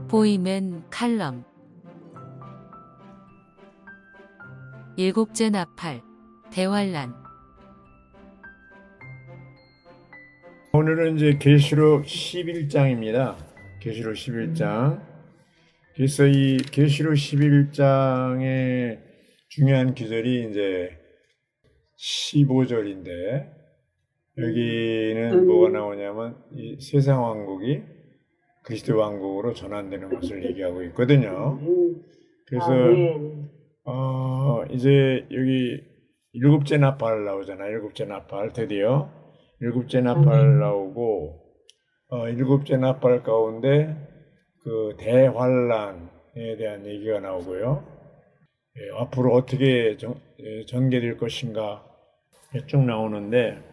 보이맨 칼럼. 일곱째 나팔, 대환란. 오늘은 이제 계시록 11장입니다. 계시록 11장. 그래서 이 계시록 11장의 중요한 구절이 이제 15절인데 여기는 뭐가 나오냐면 이 세상 왕국이 그리스도 왕국으로 전환되는 것을 얘기하고 있거든요. 그래서 이제 여기 일곱째 나팔 나오잖아요. 일곱째 나팔 드디어 일곱째 나팔 나오고 일곱째 나팔 가운데 그 대환란에 대한 얘기가 나오고요. 앞으로 어떻게 전개될 것인가 쭉 나오는데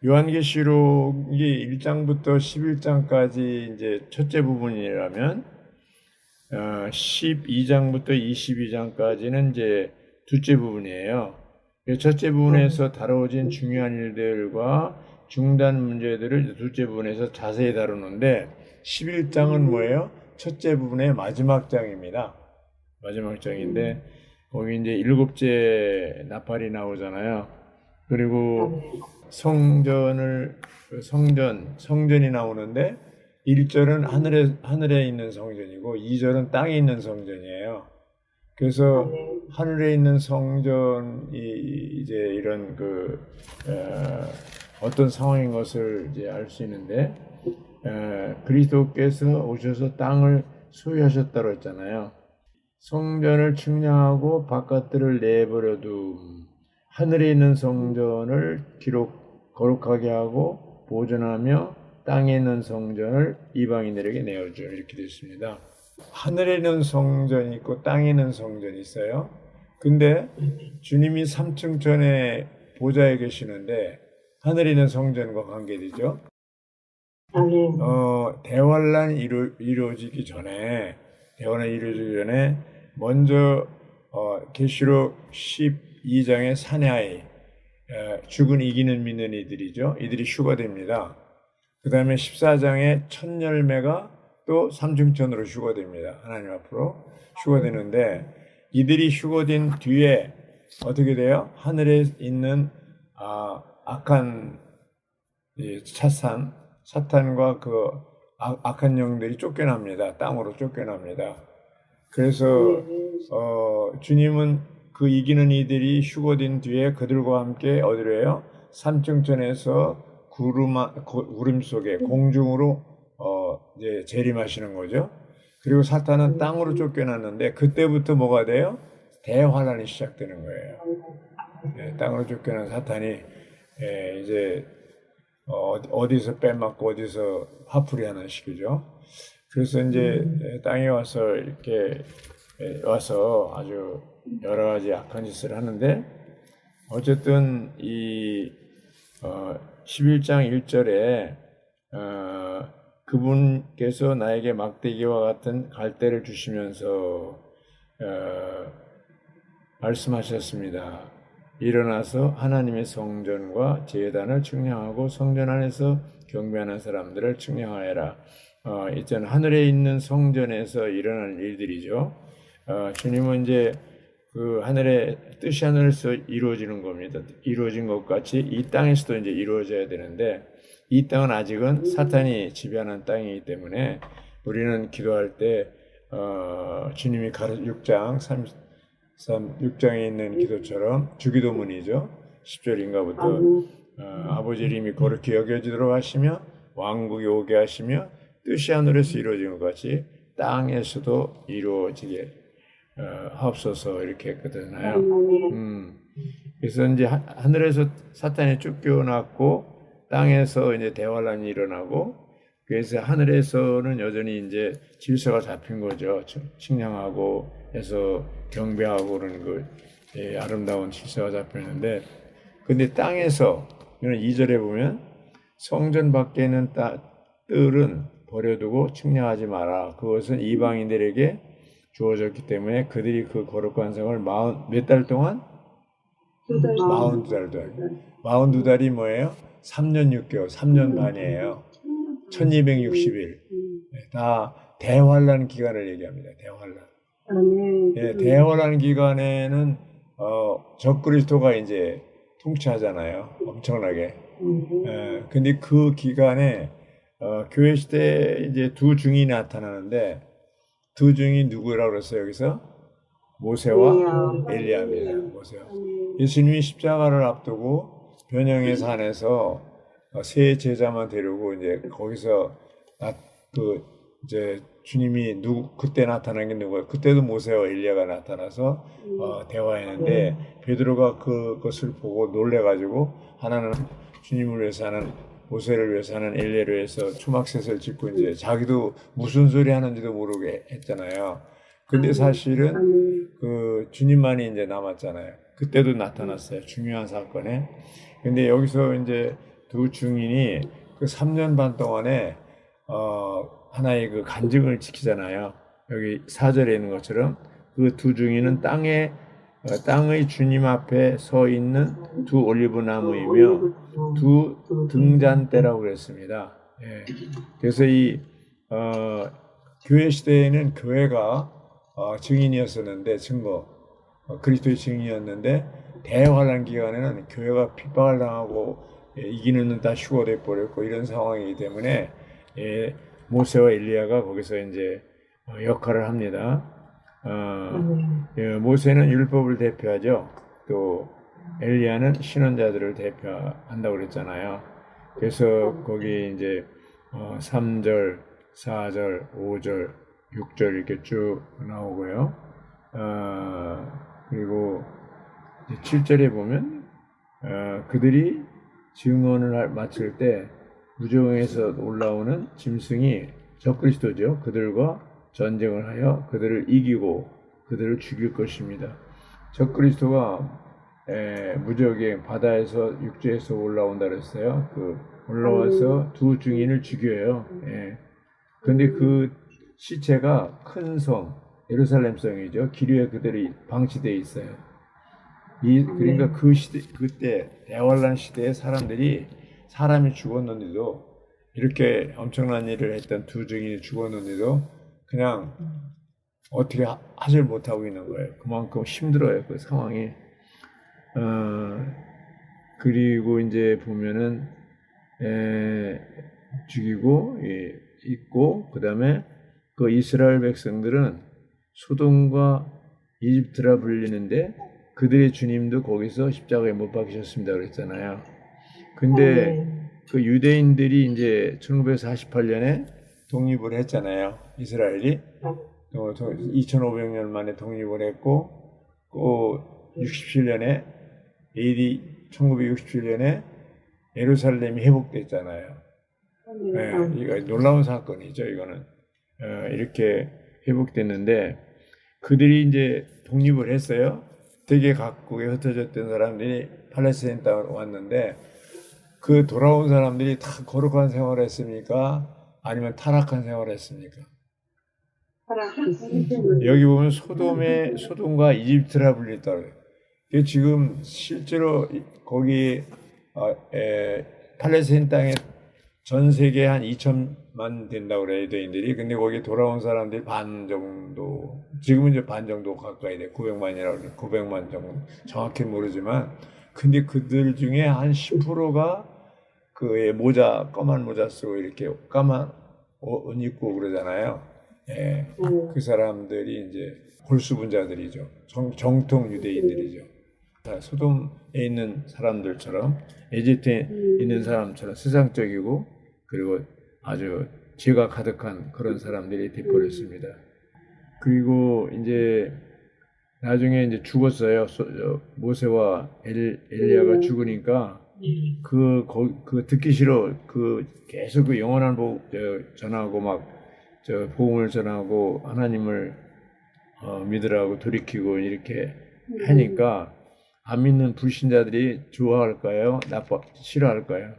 요한계시록이 1장부터 11장까지 이제 첫째 부분이라면 12장부터 22장까지는 이제 둘째 부분이에요. 첫째 부분에서 다뤄진 중요한 일들과 중단 문제들을 둘째 부분에서 자세히 다루는데 11장은 뭐예요? 첫째 부분의 마지막 장입니다. 마지막 장인데 거기 이제 일곱째 나팔이 나오잖아요. 그리고 성전이 나오는데 1절은 하늘에 있는 성전이고 2절은 땅에 있는 성전이에요. 그래서 하늘에 있는 성전이 이제 이런 어떤 상황인 것을 이제 알 수 있는데 그리스도께서 오셔서 땅을 소유하셨다고 했잖아요. 성전을 측량하고 바깥들을 내버려둠. 하늘에 있는 성전을 거룩하게 하고 보존하며 땅에 있는 성전을 이방인들에게 내어줘. 이렇게 되어 있습니다. 하늘에 있는 성전이 있고 땅에 있는 성전이 있어요. 근데 주님이 3층 전에 보좌에 계시는데 하늘에 있는 성전과 관계되죠. 대환란이 이루어지기 전에 먼저 계시록 12장의 사내아이 죽은 이기는 믿는 이들이죠. 이들이 휴거됩니다. 그 다음에 14장의 첫 열매가 또 삼층천으로 휴거됩니다. 하나님 앞으로 휴거되는데 이들이 휴거된 뒤에 어떻게 돼요? 하늘에 있는 악한 사탄과 그 악한 영들이 쫓겨납니다. 땅으로 쫓겨납니다. 그래서 주님은 그 이기는 이들이 휴거된 뒤에 그들과 함께 어디로 해요? 삼층천에서 구름 속에 공중으로 이제 재림하시는 거죠. 그리고 사탄은 땅으로 쫓겨났는데 그때부터 뭐가 돼요? 대환란이 시작되는 거예요. 땅으로 쫓겨난 사탄이 이제 어디서 빼맞고 어디서 화풀이 하는 식이죠. 그래서 이제 땅에 와서 이렇게 와서 아주 여러 가지 악한 짓을 하는데 어쨌든 이 11장 1절에 그분께서 나에게 막대기와 같은 갈대를 주시면서 말씀하셨습니다. 일어나서 하나님의 성전과 제단을 측량하고 성전 안에서 경배하는 사람들을 측량하여라. 이제는 하늘에 있는 성전에서 일어나는 일들이죠. 주님은 이제 그 뜻이 하늘에서 이루어지는 겁니다. 이루어진 것 같이 이 땅에서도 이제 이루어져야 되는데 이 땅은 아직은 사탄이 지배하는 땅이기 때문에 우리는 기도할 때 주님이 6장에 있는 기도처럼 주기도문이죠. 10절인가부터 아버지 이름이 거룩히 여겨지도록 하시며 왕국이 오게 하시며 뜻이 하늘에서 이루어진 것 같이 땅에서도 이루어지게 하옵소서 이렇게 했거든요. 그래서 이제 하늘에서 사탄이 쫓겨났고 땅에서 이제 대환란이 일어나고 그래서 하늘에서는 여전히 이제 질서가 잡힌 거죠. 측량하고 해서 경배하고 그러는 아름다운 질서가 잡혔는데 근데 땅에서 이런 2절에 보면 성전 밖에 있는 뜰은 버려두고 측량하지 마라. 그것은 이방인들에게 주어졌기 때문에 그들이 그 거룩한 성을 몇 달 동안? 42달 동안. 42달이 뭐예요? 3년 6개월, 3년 반이에요. 1260일. 다 대환란 기간을 얘기합니다. 대환란. 아멘. 예, 대환란 기간에는 적그리스도가 이제 통치하잖아요. 엄청나게. 근데 그 기간에 교회 시대에 이제 두 중이 나타나는데 두 중이 누구라고 그랬어요, 여기서? 모세와 엘리야입니다. 모세와. 예수님이 십자가를 앞두고 변형의 산에서 세 제자만 데리고 이제 거기서 이제 주님이 그때 나타난 게 누구예요? 그때도 모세와 엘리야가 나타나서 대화했는데 베드로가 그것을 보고 놀래가지고 하나는 주님을 위해서 하는 모세를 위해서 하는 엘리야를 위해서 초막셋을 짓고 이제 자기도 무슨 소리 하는지도 모르게 했잖아요. 근데 사실은 그 주님만이 이제 남았잖아요. 그때도 나타났어요. 중요한 사건에. 근데 여기서 이제 두 증인이 그 3년 반 동안에 하나의 그 간증을 지키잖아요. 여기 4절에 있는 것처럼 그 두 증인은 땅의 주님 앞에 서 있는 두 올리브 나무이며 두 등잔대라고 그랬습니다. 예. 그래서 이 교회 시대에는 교회가 증인이었었는데 그리스도의 증인이었는데 대환란 기간에는 교회가 핍박을 당하고 이기는 눈 다 휴거돼 버렸고 이런 상황이기 때문에 모세와 엘리야가 거기서 이제 역할을 합니다. 모세는 율법을 대표하죠. 또 엘리야는 신원자들을 대표한다고 그랬잖아요. 그래서 거기 이제 3절, 4절, 5절, 6절 이렇게 쭉 나오고요. 그리고 7절에 보면 그들이 증언을 마칠 때 무정에서 올라오는 짐승이 적그리스도죠. 그들과 전쟁을 하여 그들을 이기고 그들을 죽일 것입니다. 적그리스도가 무적의 바다에서 육지에서 올라온다 그랬어요. 올라와서 두 증인을 죽여요. 그런데 그 시체가 큰 성, 예루살렘 성이죠. 기류에 그들이 방치되어 있어요. 그러니까 그 시대, 그때 대환란 시대에 사람이 죽었는데도 이렇게 엄청난 일을 했던 두 증인이 죽었는데도 그냥 어떻게 하질 못하고 있는 거예요. 그만큼 힘들어요, 그 상황이. 그리고 이제 보면은 죽이고 있고 그다음에 그 이스라엘 백성들은 소돔과 이집트라 불리는데 그들의 주님도 거기서 십자가에 못 박히셨습니다 그랬잖아요. 근데 그 유대인들이 이제 1948년에 독립을 했잖아요. 이스라엘이 2500년 만에 독립을 했고 또 67년에 AD 1967년에 예루살렘이 회복됐잖아요. 이거 놀라운 사건이죠. 이거는 이렇게 회복됐는데 그들이 이제 독립을 했어요. 되게 각국에 흩어졌던 사람들이 팔레스타인 땅으로 왔는데 그 돌아온 사람들이 다 거룩한 생활을 했습니까? 아니면 타락한 생활을 했습니까? 여기 보면 소돔과 이집트라 불렸다고 해요. 지금 실제로 거기 팔레스타인 땅에 전 세계 한 2천만 된다고 그래요, 유대인들이. 근데 거기 돌아온 사람들이 반 정도, 지금은 이제 반 정도 가까이 돼. 900만이라고 그래요. 900만 정도. 정확히 모르지만. 근데 그들 중에 한 10%가 그 검은 모자 쓰고 이렇게 까만 옷 입고 그러잖아요. 그 사람들이 이제 골수분자들이죠. 정통 유대인들이죠. 소돔에 있는 사람들처럼 에집트에 있는 사람처럼 세상적이고 그리고 아주 죄가 가득한 그런 사람들이 돼버렸습니다. 그리고 이제 나중에 이제 죽었어요. 모세와 엘리야가 죽으니까 그 듣기 싫어. 계속 그 영원한 복 전하고 복음을 전하고 하나님을 믿으라고 돌이키고 이렇게 하니까 안 믿는 불신자들이 좋아할까요? 싫어할까요?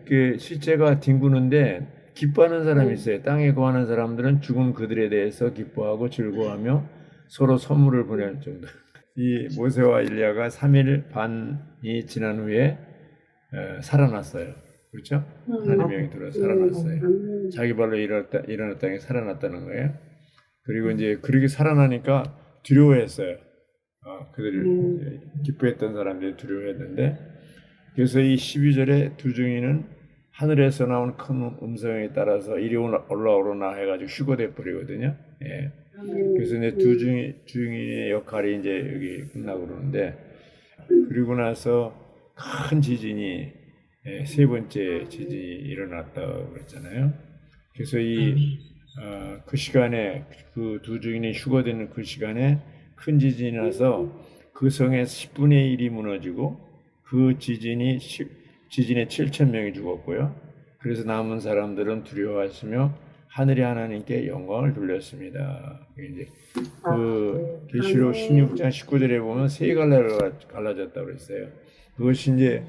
그 실제가 뒹구는데 기뻐하는 사람이 있어요. 땅에 거하는 사람들은 죽은 그들에 대해서 기뻐하고 즐거워하며 서로 선물을 보낼 정도. 이 모세와 엘리야가 3일 반이 지난 후에 살아났어요. 그렇죠? 하나님의 영이 들어 살아났어요. 자기 발로 일어났다는 게 살아났다는 거예요. 그리고 이제 그렇게 살아나니까 두려워했어요. 그들을 기뻐했던 사람들이 두려워했는데, 그래서 이 12절에 두 증인은 하늘에서 나온 큰 음성에 따라서 이리 올라오로나 해가지고 휴거돼 버리거든요. 예. 그래서 이제 두 증인의 역할이 이제 여기 끝나고 그러는데, 그리고 나서 큰 지진이 세 번째 지진이 일어났다고 그랬잖아요. 그래서 그 시간에 그 두 증인이 휴거되는 그 시간에 큰 지진이 나서 그 성의 10분의 1이 무너지고 그 지진에 7천 명이 죽었고요. 그래서 남은 사람들은 두려워하시며 하늘의 하나님께 영광을 돌렸습니다. 이제 그 계시록 16장 19절에 보면 세 갈래로 갈라졌다고 그랬어요. 그것이 이제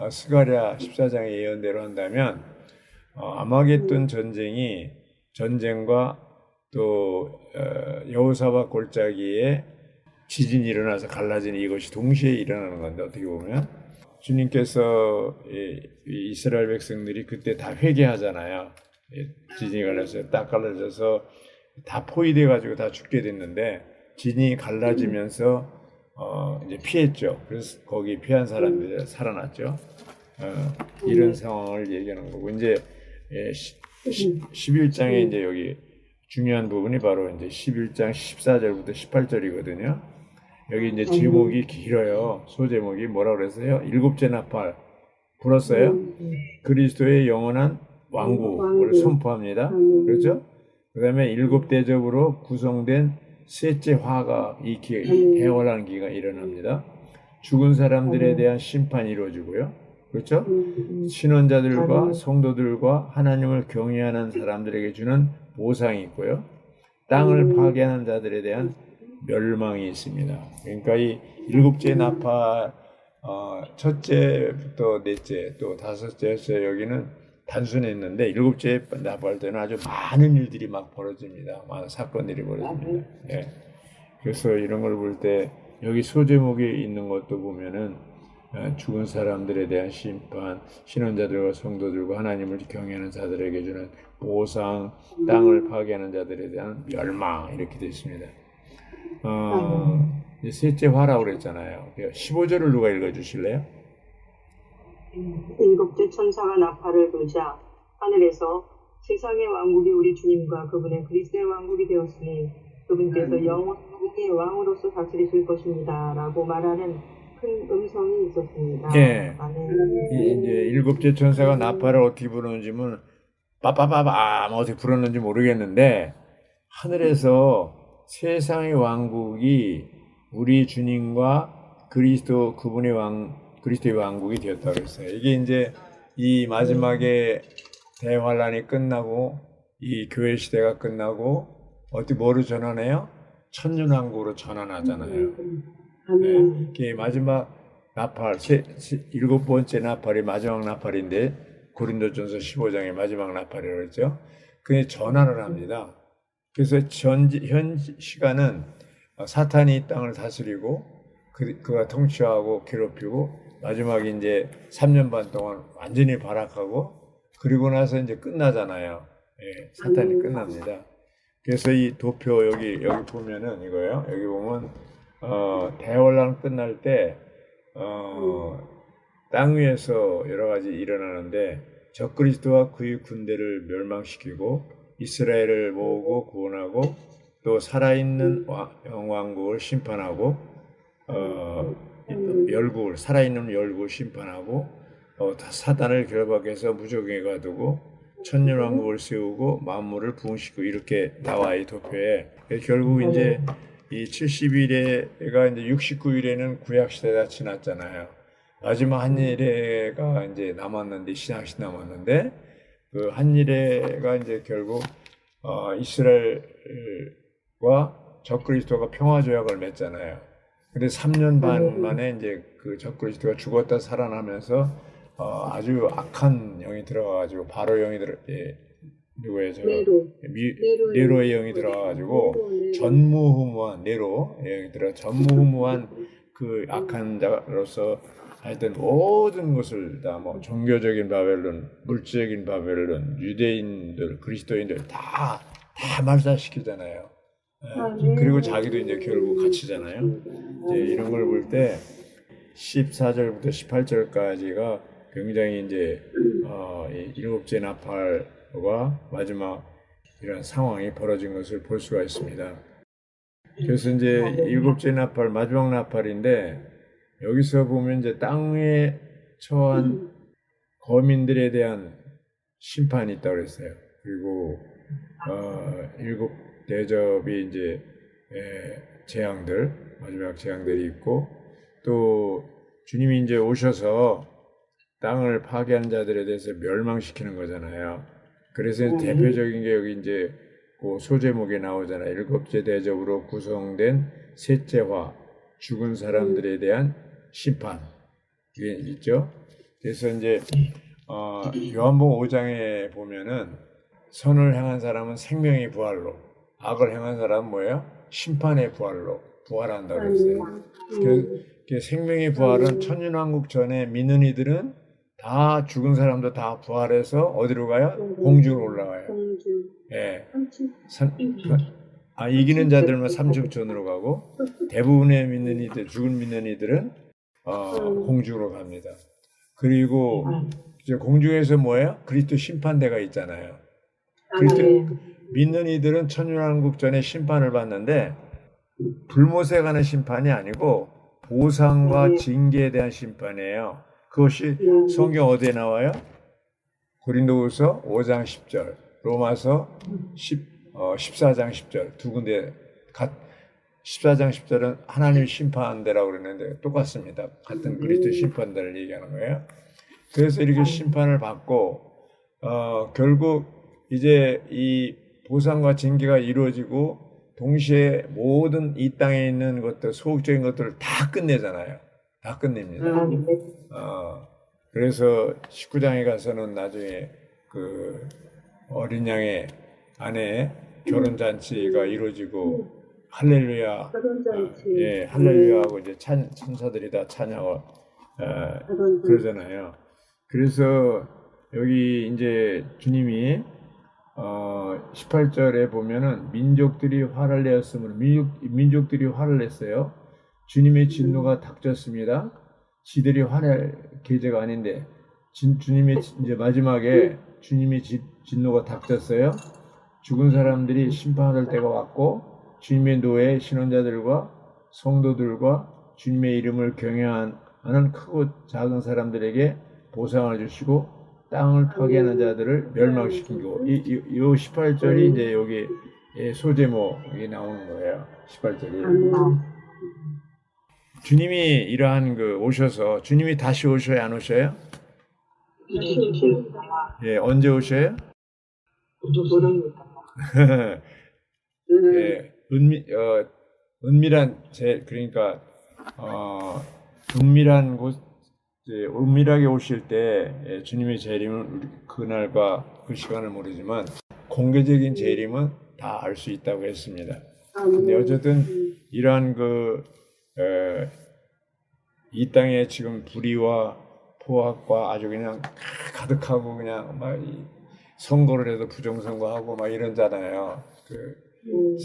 스가랴 14장의 예언대로 한다면 아마겟돈 전쟁과 또 여호사밧 골짜기에 지진이 일어나서 갈라지는 이것이 동시에 일어나는 건데, 어떻게 보면 주님께서 이스라엘 백성들이 그때 다 회개하잖아요. 지진이 갈라서 딱 갈라져서 다 포위돼 가지고 다 죽게 됐는데, 지진이 갈라지면서 이제 피했죠. 그래서 거기 피한 사람들이 살아났죠. 이런 상황을 얘기하는 거고, 이제 11장에 이제 여기 중요한 부분이 바로 이제 11장 14절부터 18절이거든요. 여기 이제 제목이 길어요. 소제목이 뭐라고 그랬어요? 일곱째 나팔 불었어요. 그리스도의 영원한 왕국을 선포합니다. 그렇죠? 그 다음에 일곱 대접으로 구성된 셋째 화가 대화라는 기가 일어납니다. 죽은 사람들에 대한 심판이 이루어지고요. 그렇죠? 신원자들과 성도들과 하나님을 경외하는 사람들에게 주는 보상이 있고요. 땅을 파괴하는 자들에 대한 멸망이 있습니다. 그러니까 이 일곱째 나팔, 첫째부터 넷째, 또 다섯째, 여기는 단순했는데 일곱째 나팔 때는 아주 많은 일들이 막 벌어집니다. 많은 사건들이 벌어집니다. 예. 그래서 이런 걸 볼 때 여기 소제목에 있는 것도 보면은 죽은 사람들에 대한 심판, 신원자들과 성도들과 하나님을 경외하는 자들에게 주는 보상, 땅을 파괴하는 자들에 대한 멸망, 이렇게 되어 있습니다. 셋째 화라고 그랬잖아요. 15절을 누가 읽어주실래요? 일곱째 천사가 나팔을 불자 하늘에서 세상의 왕국이 우리 주님과 그분의 그리스도의 왕국이 되었으니 그분께서 영원히 왕으로서 다스리실 것입니다 라고 말하는 큰 음성이 있었습니다. 예. 이제 일곱째 천사가 나팔을 어떻게 부르는지는 빠빠빠빠 어떻게 불었는지 모르겠는데, 하늘에서 세상의 왕국이 우리 주님과 그분의 그리스도의 왕국이 되었다고 했어요. 이게 이제 이 마지막에 대환란이 끝나고 이 교회 시대가 끝나고 어떻게 뭐로 전환해요? 천년왕국으로 전환하잖아요. 네, 이게 마지막 나팔, 일곱 번째 나팔이 마지막 나팔인데 고린도전서 15장의 마지막 나팔이라고 했죠. 그게 전환을 합니다. 그래서 현 시간은 사탄이 이 땅을 다스리고 그가 통치하고 괴롭히고 마지막에 이제 3년 반 동안 완전히 발악하고 그리고 나서 이제 끝나잖아요. 예, 사탄이 끝납니다. 그래서 이 도표 여기 보면은 이거예요. 여기 보면 대환란 끝날 때 땅 위에서 여러 가지 일어나는데 적그리스도와 그의 군대를 멸망시키고 이스라엘을 모으고 구원하고 또 살아있는 왕국을 심판하고 살아있는 열국을 심판하고 사단을 결박해서 무적에 가두고 천년왕국을 세우고 만물을 부흥시키고 이렇게 나와 이 도표에. 결국 이제 이 70일에가 이제 69일에는 구약시대가 지났잖아요. 마지막 한 일회가 이제 남았는데, 신약시 남았는데, 그 한 일회가 이제 결국 이스라엘과 적그리스도가 평화조약을 맺잖아요. 근데 3년 반 만에 이제 그 적그리스도가 죽었다 살아나면서 아주 악한 영이 들어가가지고 바로 영이 누구예요? 네로의 영이 들어가가지고 전무후무한 그 악한 자로서 하여튼 모든 것을 다 뭐 종교적인 바벨론, 물질적인 바벨론, 유대인들, 그리스도인들 다 말살시키잖아요. 그리고 자기도 이제 결국 갇히잖아요. 이제 이런 걸 볼 때 14절부터 18절까지가 굉장히 이제 이 일곱째 나팔과 마지막 이런 상황이 벌어진 것을 볼 수가 있습니다. 그래서 이제 일곱째 나팔, 마지막 나팔인데 여기서 보면 이제 땅에 처한 거민들에 대한 심판이 있다고 그랬어요. 그리고 일곱 대접이 이제 재앙들, 마지막 재앙들이 있고 또 주님이 이제 오셔서 땅을 파괴한 자들에 대해서 멸망시키는 거잖아요. 그래서 대표적인 게 여기 이제 그 소제목에 나오잖아요. 일곱째 대접으로 구성된 셋째 화, 죽은 사람들에 대한 심판. 이게 있죠. 그래서 이제 요한복음 5장에 보면은 선을 행한 사람은 생명의 부활로, 악을 행한 사람은 뭐예요? 심판의 부활로 부활한다고 그랬어요. 그 생명의 부활은 천년왕국 전에 믿는 이들은 다 죽은 사람도 다 부활해서 어디로 가요? 공주로 올라가요. 예. 이기는 자들만 삼층천으로 가고 대부분의 믿는 이들, 죽은 믿는 이들은 공주로 갑니다. 그리고 이제 공주에서 뭐예요? 그리스도 심판대가 있잖아요. 그리스도 믿는 이들은 천년왕국 전에 심판을 받는데 불못에 관한 심판이 아니고 보상과 징계에 대한 심판이에요. 그것이 성경 어디에 나와요? 고린도후서 5장 10절, 로마서 14장 10절 두 군데 14장 10절은 하나님 심판대라고 그랬는데 똑같습니다. 같은 그리스도 심판대를 얘기하는 거예요. 그래서 이렇게 심판을 받고 결국 이제 이 보상과 징계가 이루어지고 동시에 모든 이 땅에 있는 것들, 소극적인 것들을 다 끝내잖아요. 다 끝냅니다. 그래서 19장에 가서는 나중에 그 어린 양의 아내 결혼잔치가 이루어지고 할렐루야, 할렐루야하고 이제 천사들이 다 찬양을 그러잖아요. 그래서 여기 이제 주님이 18절에 보면은 민족들이 화를 내었으므로 민족들이 화를 냈어요. 주님의 진노가 닥쳤습니다. 지들이 화낼 계제가 아닌데 주님의 이제 마지막에 주님의 진노가 닥쳤어요. 죽은 사람들이 심판할 때가 왔고 주님의 노예 신원자들과 성도들과 주님의 이름을 경외하는 크고 작은 사람들에게 보상을 주시고 땅을 파괴하는 자들을 멸망시키고 이 18절이 이제 여기 소제목이 나오는 거예요. 18절이. 주님이 이러한 오셔서 주님이 다시 오셔요, 안 오셔요? 예, 언제 오셔요? 모릅니다. 예, 은밀한 그러니까 은밀한 곳, 은밀하게 오실 때 주님의 재림은 그날과 그 시간을 모르지만 공개적인 재림은 다 알 수 있다고 했습니다. 근데 어쨌든 이러한 이 땅에 지금 불의와 포악과 아주 그냥 가득하고 그냥 막 선거를 해도 부정선거하고 막 이런잖아요.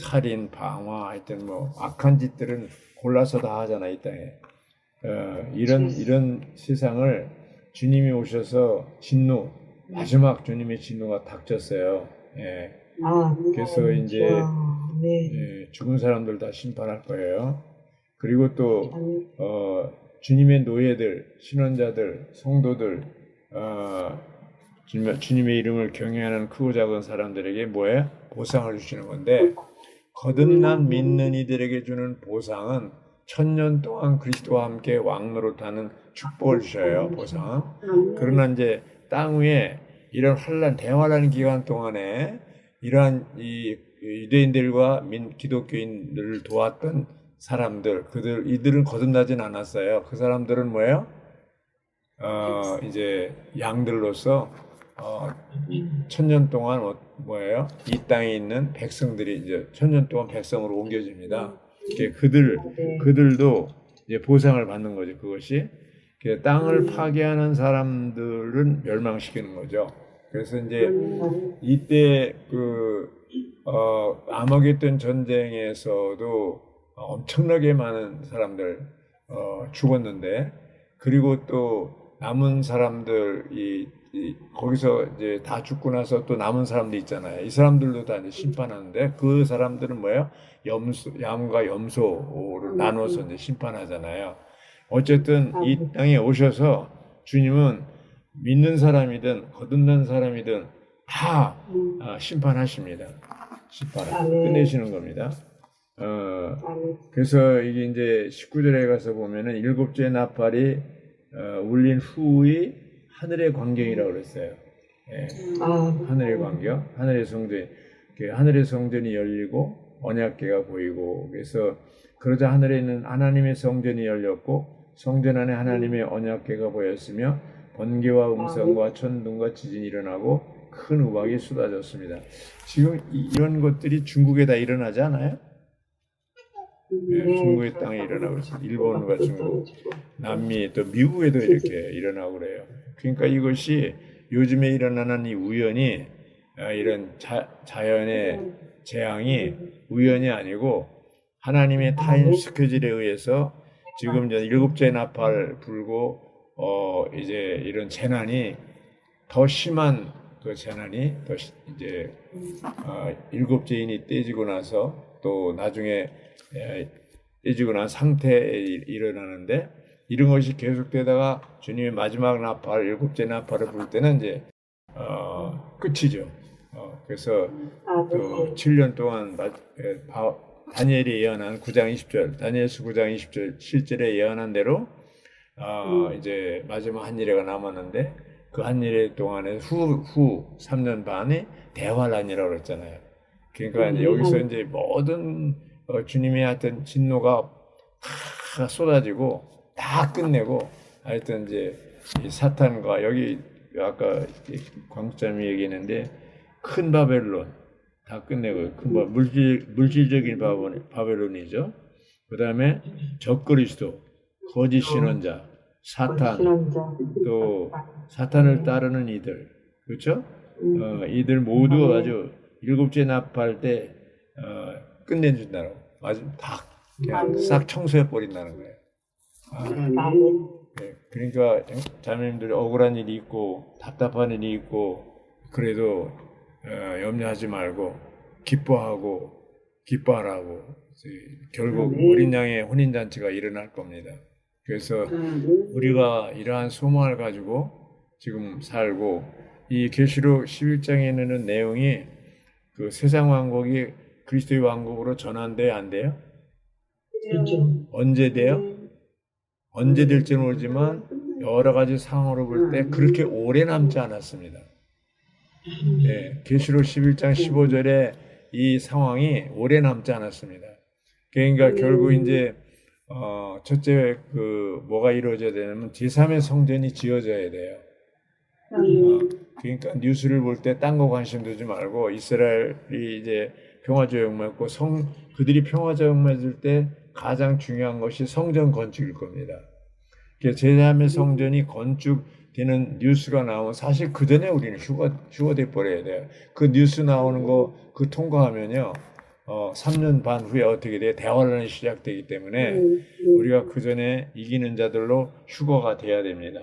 살인, 방화, 하여튼 뭐 악한 짓들은 골라서 다 하잖아 이 땅에. 이런 세상을 주님이 오셔서 진노, 마지막 주님의 진노가 닥쳤어요. 예. 그래서 이제 죽은 사람들 다 심판할 거예요. 그리고 또 주님의 노예들, 신원자들, 성도들, 주님의 이름을 경외하는 크고 작은 사람들에게 뭐예요? 보상을 주시는 건데 거듭난 믿는 이들에게 주는 보상은 1000년 동안 그리스도와 함께 왕노릇하는 축복을 주셔요. 보상은. 그러나 이제 땅 위에 이런 대환란 기간 동안에 이러한 이 유대인들과 기독교인들을 도왔던 사람들, 이들은 거듭나진 않았어요. 그 사람들은 뭐예요? 이제 양들로서 1000년 동안 뭐예요? 이 땅에 있는 백성들이 이제 1000년 동안 백성으로 옮겨집니다. 그들도 이제 보상을 받는 거죠. 그것이. 땅을 파괴하는 사람들은 멸망시키는 거죠. 그래서 이제 이때 아마겟돈 전쟁에서도 엄청나게 많은 사람들 죽었는데, 그리고 또 남은 사람들 거기서 이제 다 죽고 나서 또 남은 사람들 있잖아요. 이 사람들도 다 이제 심판하는데, 그 사람들은 뭐예요? 양과 염소를 나눠서 이제 심판하잖아요. 어쨌든 이 땅에 오셔서 주님은 믿는 사람이든 거듭난 사람이든 다 심판하십니다. 끝내시는 겁니다. 그래서 이게 이제 19절에 가서 보면은 일곱째 나팔이 울린 후의 하늘의 광경이라고 그랬어요. 예. 하늘의 광경, 하늘의 성전이 열리고 언약궤가 보이고, 그래서 그러자 하늘에 있는 하나님의 성전이 열렸고 성전 안에 하나님의 언약궤가 보였으며 번개와 음성과 천둥과 지진이 일어나고 큰 우박이 쏟아졌습니다. 지금 이런 것들이 중국에 다 일어나지 않아요? 네, 중국의 땅에 일어나고 있습니다. 일본과 중국, 남미, 또 미국에도 이렇게 일어나고 그래요. 그러니까 이것이 요즘에 일어나는 이 우연이, 이런 자연의 재앙이 우연이 아니고 하나님의 타임 스케줄에 의해서 지금 이제 일곱째 나팔 불고 이제 이런 재난이 더 심한 그 재난이 이제 일곱째인이 떼지고 나서 또 나중에 떼지고 난 상태에 일어나는데, 이런 것이 계속되다가 주님의 마지막 나팔, 일곱째 나팔을 불 때는 이제 끝이죠. 그래서 또 7년 동안 다니엘이 예언한 9장 20절, 다니엘서 9장 20절 실제로 예언한 대로 이제 마지막 한 일회가 남았는데, 그 한 일회 동안에 후 3년 반이 대환란이라고 그랬잖아요. 그러니까 이제 여기서 이제 모든 주님의 하여튼 진노가 다 쏟아지고 다 끝내고, 하여튼 이제 이 사탄과, 여기 아까 광수장이 얘기했는데 큰 바벨론 다 끝내고, 큰 물질적인 바벨론이죠. 그 다음에 적그리스도, 거짓 신원자, 사탄, 또 사탄을 따르는 이들, 그렇죠? 이들 모두 아주 일곱째 나팔 때 끝내준다고, 아주 다 그냥 싹 청소해 버린다는 거예요. 네, 그러니까 자매님들 억울한 일이 있고 답답한 일이 있고 그래도 염려하지 말고 기뻐하라고. 결국 어린 양의 혼인 잔치가 일어날 겁니다. 그래서 우리가 이러한 소망을 가지고 지금 살고, 이 계시록 11장에 있는 내용이 그 세상 왕국이 그리스도의 왕국으로 전환돼야 안 돼요? 언제 돼요? 언제 될지는 모르지만 여러 가지 상황으로 볼 때 그렇게 오래 남지 않았습니다. 네, 계시록 11장 15절에 이 상황이 오래 남지 않았습니다. 그러니까 결국 이제 첫째 뭐가 이루어져야 되냐면 제3의 성전이 지어져야 돼요. 그러니까 뉴스를 볼 때 딴 거 관심 두지 말고 이스라엘이 이제 평화조약 맺고 그들이 평화조약 맺을 때 가장 중요한 것이 성전 건축일 겁니다. 제3의 성전이 건축되는 뉴스가 나오면 사실 그 전에 우리는 휴거돼 버려야 돼요. 그 뉴스 나오는 거 그 통과하면요, 3년 반 후에 어떻게 돼요? 대환란이 시작되기 때문에 우리가 그 전에 이기는 자들로 휴거가 돼야 됩니다.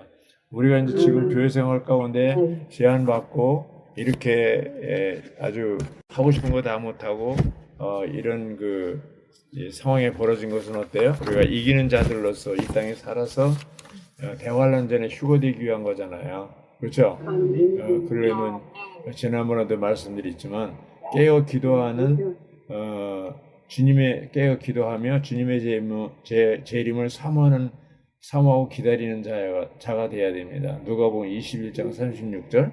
우리가 이제 지금 교회 생활 가운데 제한받고 이렇게 아주 하고 싶은 거 다 못하고 이런 상황에 벌어진 것은 어때요? 우리가 이기는 자들로서 이 땅에 살아서 대환란 전에 휴거되기 위한 거잖아요. 그렇죠? 그러려면 지난번에도 말씀드렸지만 깨어 기도하며 주님의 재림을 사모하고 기다리는 자가 되어야 됩니다. 누가복음 21장 36절.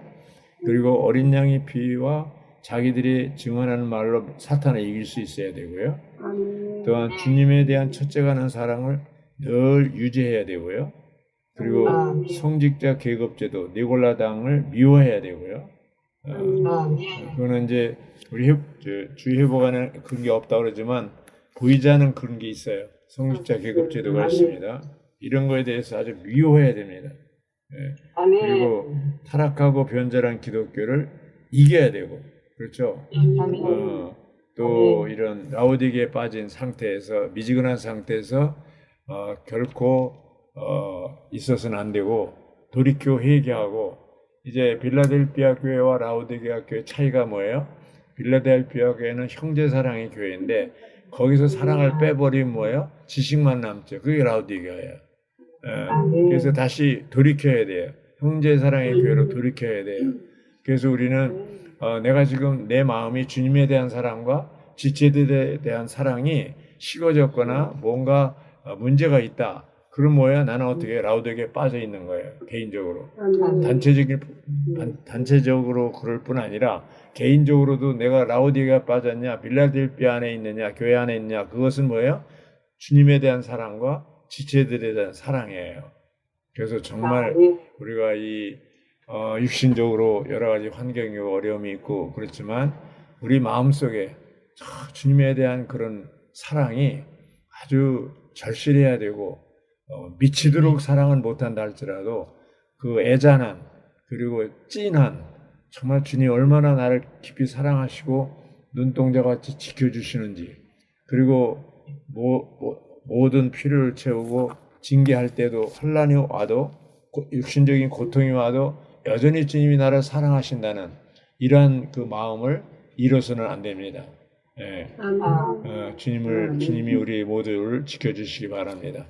그리고 어린 양의 피와 자기들이 증언하는 말로 사탄을 이길 수 있어야 되고요. 또한 주님에 대한 첫째가 는 사랑을 늘 유지해야 되고요. 그리고 성직자 계급제도 니골라당을 미워해야 되고요. 그거는 이제 우리 주의 회복안에 그런 게 없다고 그러지만 보이지 않는 그런 게 있어요. 성직자 계급제도가 있습니다. 이런 거에 대해서 아주 미워해야 됩니다. 예. 그리고 아멘. 타락하고 변절한 기독교를 이겨야 되고, 그렇죠? 아멘. 또 이런 라오디게에 빠진 상태에서, 미지근한 상태에서 결코 있어서는 안 되고 돌이켜 회개하고. 이제 빌라델피아 교회와 라오디게아 교회 차이가 뭐예요? 빌라델피아 교회는 형제 사랑의 교회인데 거기서 사랑을 빼버리면 뭐예요? 지식만 남죠. 그게 라오디게아예요. 그래서 다시 돌이켜야 돼요. 형제 사랑의 교회로 돌이켜야 돼요. 그래서 우리는 내가 지금 내 마음이 주님에 대한 사랑과 지체들에 대한 사랑이 식어졌거나 뭔가 문제가 있다. 그럼 뭐야? 나는 어떻게 라오디게에 빠져 있는 거예요. 개인적으로. 단체적으로 그럴 뿐 아니라 개인적으로도 내가 라오디게에 빠졌냐, 빌라델피아 안에 있느냐, 교회 안에 있느냐, 그것은 뭐예요? 주님에 대한 사랑과 지체들에 대한 사랑이에요. 그래서 정말 우리가 이 육신적으로 여러 가지 환경이 어려움이 있고 그렇지만 우리 마음속에 주님에 대한 그런 사랑이 아주 절실해야 되고 미치도록 사랑은 못한다 할지라도 그 애잔한 그리고 찐한 정말 주님이 얼마나 나를 깊이 사랑하시고 눈동자같이 지켜주시는지 그리고 모든 필요를 채우고 징계할 때도 혼란이 와도 육신적인 고통이 와도 여전히 주님이 나를 사랑하신다는 이러한 그 마음을 잃어서는 안 됩니다. 예. 주님이 우리 모두를 지켜주시기 바랍니다.